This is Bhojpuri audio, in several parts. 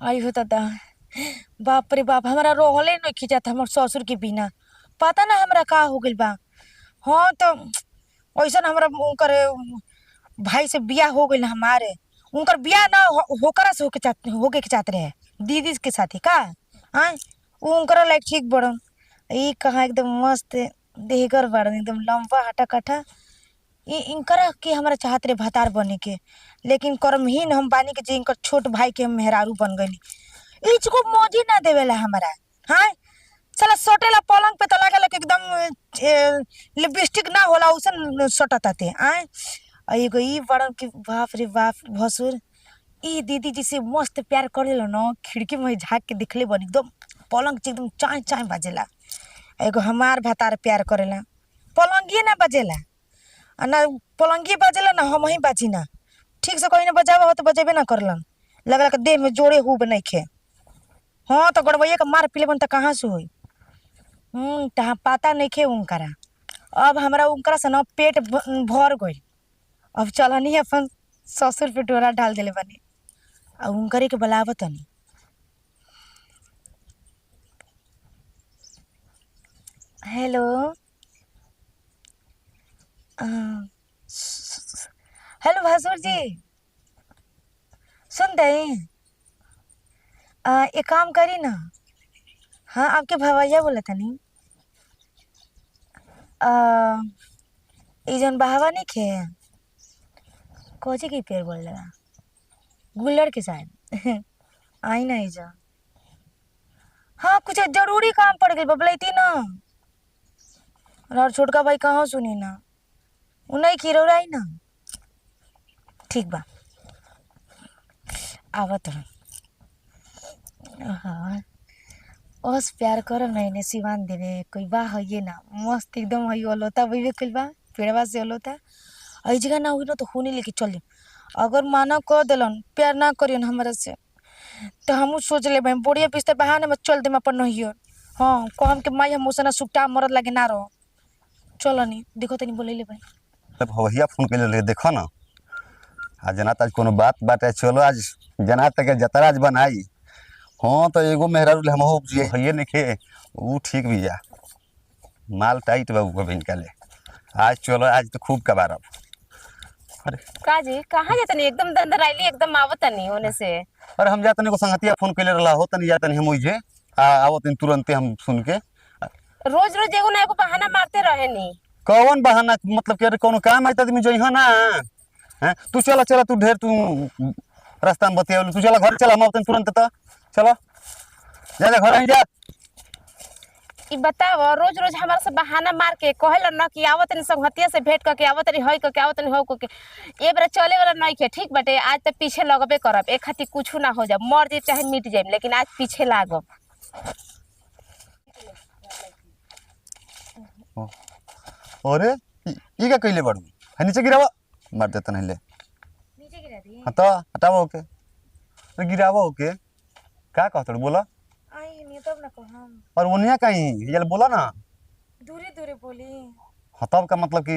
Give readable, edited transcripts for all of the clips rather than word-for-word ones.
आई हो दादा। बाप रे बाप, हमारा रोहले नहीं खिंचाता हमार ससुर के बिना। पता ना हमरा का हो गइल बा। हाँ तो ऐसा हमरा करे भाई से बियाह हो गइल हमारे। उनकर बियाह ना होकरा से होके के चाहते रहे दीदी के साथ ही का। हाँ, वो उनकरा लायक ठीक बड़न। ई कहाँ एकदम मस्त देहगर बड़न, एकदम लंबा हटा कटा। इनकरा के हमरा चाहत रहे भतार बने के, लेकिन कर्महीन हम बानी के जे इनकर छोट भाई के हम मेहरारू बन गइली। इचको मौजी ना देवेला हमरा। हाँ, साला सोटेला पलंग पे तो लागेला कि एकदम लिपस्टिक ना होला उसन सटताते आए। एगो ई बड़न के बाप रे बाप भसुर। ई दीदी जी से मस्त प्यार करेला न, खिड़की में झाँक के दिखले बनी एकदम पलंग से एकदम चाय चाय बाजेला। एगो हमार भतार प्यार करेला, पलंगिए ना बजेला। आ ना पलंगी बजेला ना हम ही बाजी ना। ठीक से कहीं ना बजावा हो तो बजेबे ना करलन। लगला के देह में जोड़े हुब नइखे। हाँ तो गड़बैया के मार पीले बन त कहाँ से होई। तहाँ पता नइखे उनकरा। अब हमरा उनकरा से न पेट भर गइल। अब चलनी अपन ससुर पे डोरा डाल देले बानी। आ उनकरे के बुलावत तनी। हेलो। अ, हेलो भसुर जी, सुन दई। एक काम करी ना। हाँ, आपके भवैया बोला तनी। आ, ई जन बहावा नहीं खे, कोची की पेड़ बोल रहा, गुल्लड़ के शायद। आई ना जा। हाँ, कुछ जरूरी काम पड़ गई बबलैती ना। और छोटका भाई कहाँ सुनी ना, उ नहीं खीरौराई ना। ठीक बा, आवत रह। हाँ, बस प्यार करब ना इन्हें सिवान देवे कोई बा है ये ना मस्त एकदम है ओलोता वही कइल बा पेड़वा से ओलोता। आई जगह ना हुई ना तो होने लेके चल जाई। अगर माना कर दिलन प्यार ना करियन हमरा से तो हमू सोच ले भाई बोरिया पिस्ते बहाने में चल देम अपन नहियो। हाँ, कहम के माई हम ओसना सुकटा मरद लागे ना रहो। चलो नी देखो तनी बोले ले भाई। तब भैया फोन कर ले देखो ना। आज जना आज कोनो बात बाटे चलो आज जना तक जतरा आज बनाई। हाँ तो एगो मेहरारू हम हो जी भैया निके ऊ ठीक भी जा माल टाइट बा ऊ बहिन काले। आज चलो आज तो खूब कबारब। अरे काजी कहाँ जातनी एकदम दंदराइली एकदम आवतनी होने से। अरे हम जातनी को संगतिया फोन कर रहा हो तनी जातनी हम ओइजे आवतनी तुरंते हम सुन के। रोज रोज एगो ना एगो बहाना मारते रहे नी। कौन बहाना मतलब कि अरे कोनो काम आई आदमी जइहा ना। हैं तू चला चला तू ढेर तू रास्ता में बतिया तू चला घर चला हम आवतनी तुरंत तो चलो जा जा घर आई जा। ई बताओ रोज रोज हमारा से बहाना मार के कहेला ना कि आवतनी संगतिया से भेंट करके आवतनी हई करके आवतनी हो के ए बार चले वाला नहीं के ठीक बाटे। आज तो पीछे लगबे करब एक खातिर कुछ ना हो जा मर जे चाहे मिट जाए लेकिन आज पीछे लागब। अरे ई का कइले बाड़ू है नीचे गिरावा मार देता नहीं ले। नीचे गिरा दी। हाँ तो हटावा ओके अरे गिरावा ओके का कहत बोला। आई नहीं तब ना कहम। और ओनिया कहीं ये बोला ना दूरे दूरे बोली। हाँ तब का मतलब कि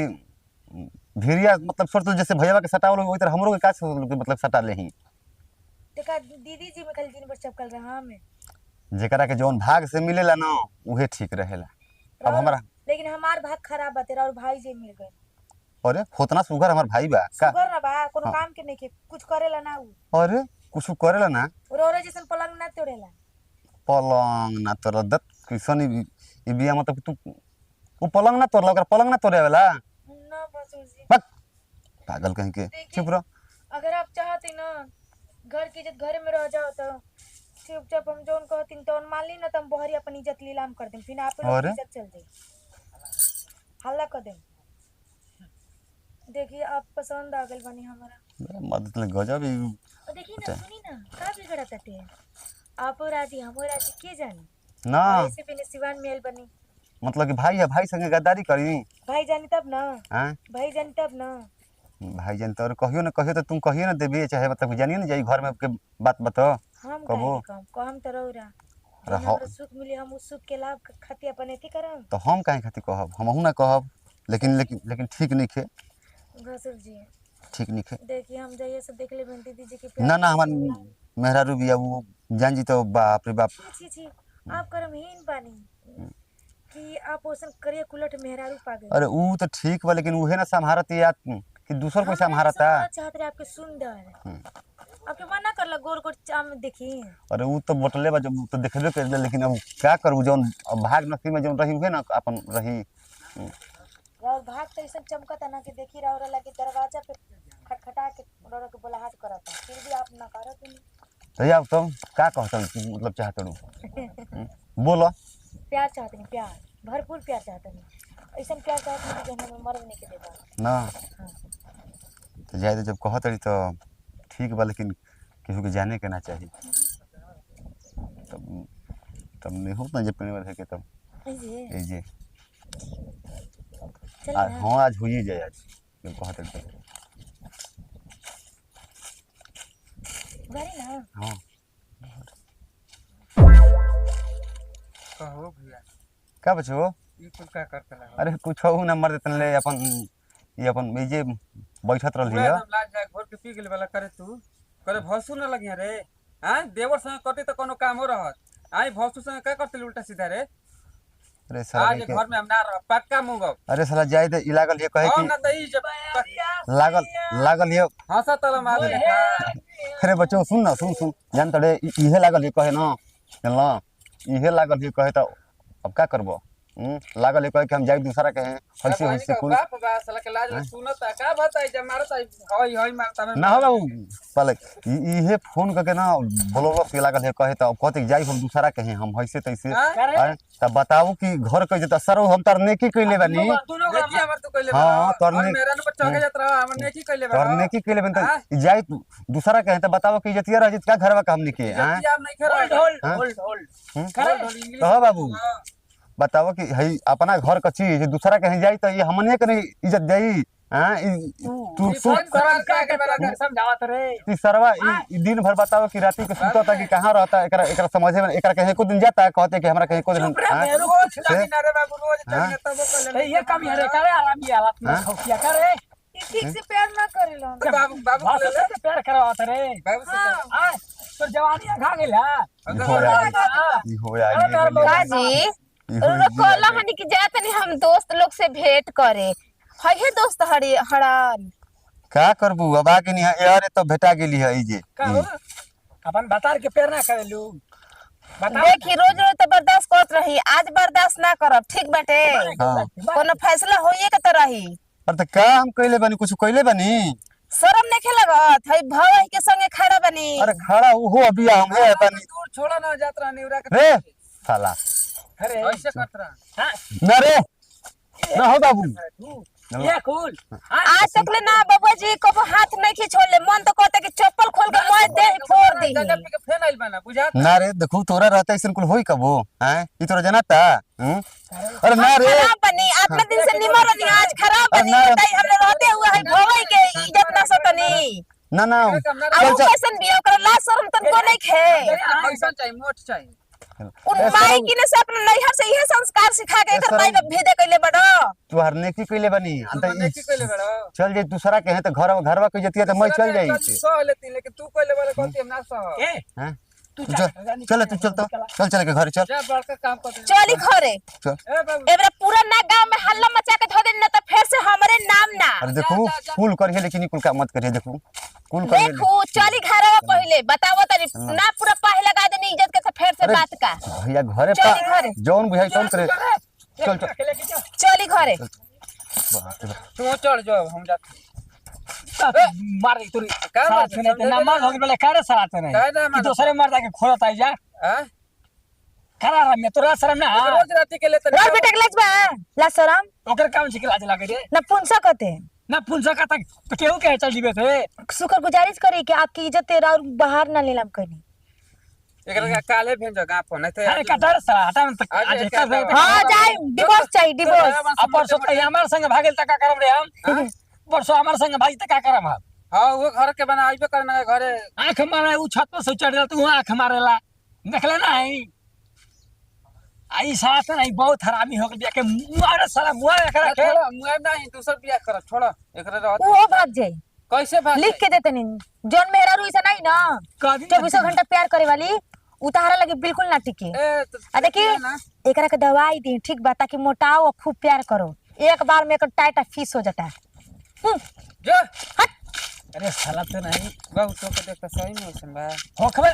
धीरिया मतलब छोड़ तो जैसे भैया के सटावल वही तरह हमरो के का मतलब सटा ले ही। देखा दीदी जी में खाली दिन भर चपकल रहा हमें। जेकरा के जौन भाग से मिलेला ना उहे ठीक रहेला। अब हमारा लेकिन हमार भाग खराब बा तेरा और भाई जे मिल गए। अरे होतना सुगर हमार भाई बा का सुगर ना बा कोनो हाँ। काम के नहीं के कुछ करेला ना उ। अरे कुछ करेला ना रोरे जैसन पलंग ना तोड़ेला। पलंग ना तोड़ दत किसन ई बिया मतलब तू वो पलंग ना तोड़ला ओकरा पलंग ना तोड़े वाला ना बसुर जी। बक पागल कहीं के चुप रह। अगर आप चाहती ना घर की इज्जत घरे में रह जाओ तो चुपचाप हम जोन कहती तो मान ली ना तो हम बहरी अपन इज्जत लीलाम कर दें फिर आप लोग की इज्जत चल जाए हल्ला कर दें। देखिए आप पसंद आ गई बनी हमारा। मदद ले गजब ही और देखिए ना सुनी ना का बिगड़ा तटे आप राजी हम राजी के जानी ना ऐसे बिना सिवान मेल बनी। मतलब कि भाई है भाई संगे गद्दारी करी। भाई जानी तब ना। हैं भाई जानी तब ना। भाई जान तो कहियो ना कहियो तो तुम कहियो ना देबी चाहे मतलब कि जानिए ना जाई घर में के बात बताओ हम कबो कहे हम तो रौरा अरे हमरा सुख मिली हम उस सुख के लाभ खातिर अपन एथी करम। तो हम काहे खातिर कहब हमहू ना कहब लेकिन लेकिन लेकिन ठीक नहीं खे भसुर जी ठीक नहीं है। देखिए हम जइए से देख ले दीदी जी के ना ना हमार मेहरारू बिया वो जान जी तो बाप रे बाप। छी छी आप कर्महीन बानी कि आप ओसन करिए कुलट मेहरारू पा गए। अरे ऊ तो ठीक बा लेकिन उहे ना संभारत या कि दूसर कोई संभारता। चाहते रहे आपके सुंदर आपके मना करला गोर गोर चाम देखी। अरे ऊ तो बोतले बा जब तो देखबे कर लेकिन अब क्या करू जौन भाग नसीब में जौन रही हुए ना अपन रही। और भाग तो ऐसा चमकता ना कि देखी रहा और लगे दरवाजा पे खटखटा के डर के बुलाहट करता फिर भी आप नकारत नहीं। भैया तुम क्या कहता मतलब चाहते हो बोलो। प्यार चाहते हैं प्यार भरपूर प्यार चाहते हैं ऐसा प्यार चाहते हैं कि हमें मर्द नहीं के देगा ना। हाँ। तो जाए जब कहत रही तो ठीक बा लेकिन केहू के जाने के ना चाहिए तब तब नहीं हो ना जब पीने वाले के तब ऐसे ए जे चल ना हाँ आज हो ही जाए आज जब कहत रही तो गाड़ी ना हाँ कहो भैया क्या बचो। ये कुल क्या करते लगा अरे कुछ हो ना मर देतन ले अपन ये अपन ये जे बैठत रहली पूरा है। एकदम लाज जाए घोर के पी गेल वाला करे तू करे भसु न लगिया रे। हां देवर संग कटे तो कोनो काम हो रहत आई भसु संग का करते उल्टा सीधा रे। अरे साला आज घर में हम ना रह पक्का मुंगब। अरे साला जाए तो इलागल ये कहे हम कि ना दई जब लागल लागल ये। हंसा तल मार दे। अरे बच्चों सुन ना सुन जान तड़े इहे लागल ये कहे ना जानला इहे लागल ये कहे तो अब क्या करबो। लागल ये कहे कि हम जाए दूसरा कहे ऐसे ऐसे कुल बाप बा साला के लाज सुनता का बताई जब मारता हई हई मारता ना हो बाबू पहले इहे फोन करके ना बोलो के लागल है कहे तो कहते जाई हम दूसरा कहे हम ऐसे तैसे तब बताओ कि घर के जता सर हम तार नेकी कइले बानी। देखी हमर तो कइले हां तोरने मेरा न बच्चा के जात रहा हमर नेकी कइले बा तार नेकी कइले बानी त जाई दूसरा कहे तो बताओ कि जतिया रह जित का घरवा काम निके हैं। आप नहीं खरा होल्ड होल्ड करे इंग्लिश तो बाबू बताओ कि हई अपना घर का चीज दूसरा कहीं जाई तो ये हमने के नहीं इज्जत जाई। हां तू समझावत रे ती सरवा ई दिन भर बताओ कि राती के सुतता कि कहां रहता एकरा एकरा समझे में एकरा कहीं को दिन जाता है कहते कि हमरा कहीं को दिन ये कम है रे करे आराम ये हालत में खोखिया करे ठीक से प्यार ना करेला बाबू बाबू से प्यार करवात रे बाबू से हां तो जवानी खा गेला ई हो या काजी कहला हनी कि जात नहीं हम दोस्त लोग से भेंट करे है दोस्त हड़ान का करबू अब आके नहीं यार तो भेटा गेली है ई जे अपन बतार के प्यार ना करेलू देखी रोज रोज तो बर्दाश्त करत रही आज बर्दाश्त ना करब ठीक बाटे। हां कोनो फैसला होइए के तो रही। पर त का हम कइले बानी कुछ कइले बानी शरम नहीं लगत है भव के संगे खड़ा बनी। अरे खड़ा हो अभी हम है बानी दूर छोड़ा ना यात्रा निवरा के रे साला अरे ऐसे करतरा हां ना रे ना हो बाबू ये कूल आज तक ले ना बाबा जी को हाथ नहीं की छोड़ ले मन तो कहते कि चप्पल खोल के मार दे फोड़ दी दादा पे फेन आइल बना बुझा ना रे देखू तोरा रहता ऐसन कुल होई कबो हैं ई तोरा जानता अरे ना रे खराब बनी अपने दिन से निमर नहीं आज खराब बनी बताई हमने रहते हुए है भवई के इज्जत ना सतनी ना ना अब कैसन भी ओकरा ला शर्म तनको नहीं खे पैसा चाहिए मोट चाहिए उन माई की ने से अपने नैहर से यह संस्कार सिखा के एकर माई बाप भेदे कइले बड़ो तू हर नेकी कइले बनी नेकी कइले बड़ो चल जे दूसरा के है तो घरवा के जतिया तो मैं चल जाई सह लेती लेकिन तू कइले वाला कहती हम ना सह हैं तू चल तू चल तो चल के घर चल जा बड़का काम कर चली घरे चल ए बाबू एबरा पूरा ना गांव में हल्ला मचा के धो दे न तो फिर से हमरे नाम ना अरे देखू कुल करिए लेकिन कुल का मत करिए देखू कुल करिए देखू चली घरवा पहले बताओ तनी ना पूरा पाह लगा देनी इज्जत के फिर से बात का भैया घरे चली घरे। जौन बुझाई तौन करे चल चल चली घरे तू चढ़ जाओ हम जा मार दे तोरी का साथ में नहीं ना मार होगे बोले करे साथ में काय ना कि दूसरे मार के खोलत आई जा हां करा रहा मैं तोरा शर्म ना रोज राती के लेते रात बेटा के लजबा ला शरम ओकर काम सिख लाज लागे रे ना पुंसा कहते हैं ना पुंसा का तक तो केहू के चल जीवे थे शुक्र गुजारिश करी कि आपकी इज्जत तेरा और बाहर ना लेलाम कहीं। एकरा काले भेज गांव पर नहीं अरे तो कटर सा हटा में तक आज आज क्या का करबा? हाँ जाए डिवोर्स चाहिए डिवोर्स अपर सो हमार संग भागेल तक का करब रे हम परसों हमार संग भाई तक का करब हम हां वो घर के बना आइबे करना घरे आंख मारे उ छत पर से चढ़ जा तू आंख मारेला देखले ना है आई साथ नहीं बहुत हरामी हो गया के मारे साला मुआ एकरा के छोड़ा मुआ नहीं दूसर बियाह कर छोड़ा एकरा रहत वो भाग जाए कैसे भाग लिख के देते नहीं जौन मेहरारू ऐसा नहीं ना कभी 24 घंटा प्यार करे वाली उतारा लगे बिल्कुल ना टिके आ देखिए एकरा के दवाई दी ठीक बा ताकि मोटाओ और खूब प्यार करो एक बार में एक टाइट फीस हो जाता है जो अरे साला तो नहीं बाबू तो के देख सही में वैसन बा हो खबर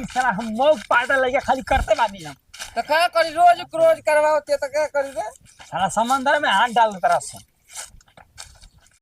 ई साला हम मौक पाटा लगे खाली करते बानी हम तो का करी रोज करवाओ ते तो क्या करी रे साला समंदर में हाथ डाल तरह से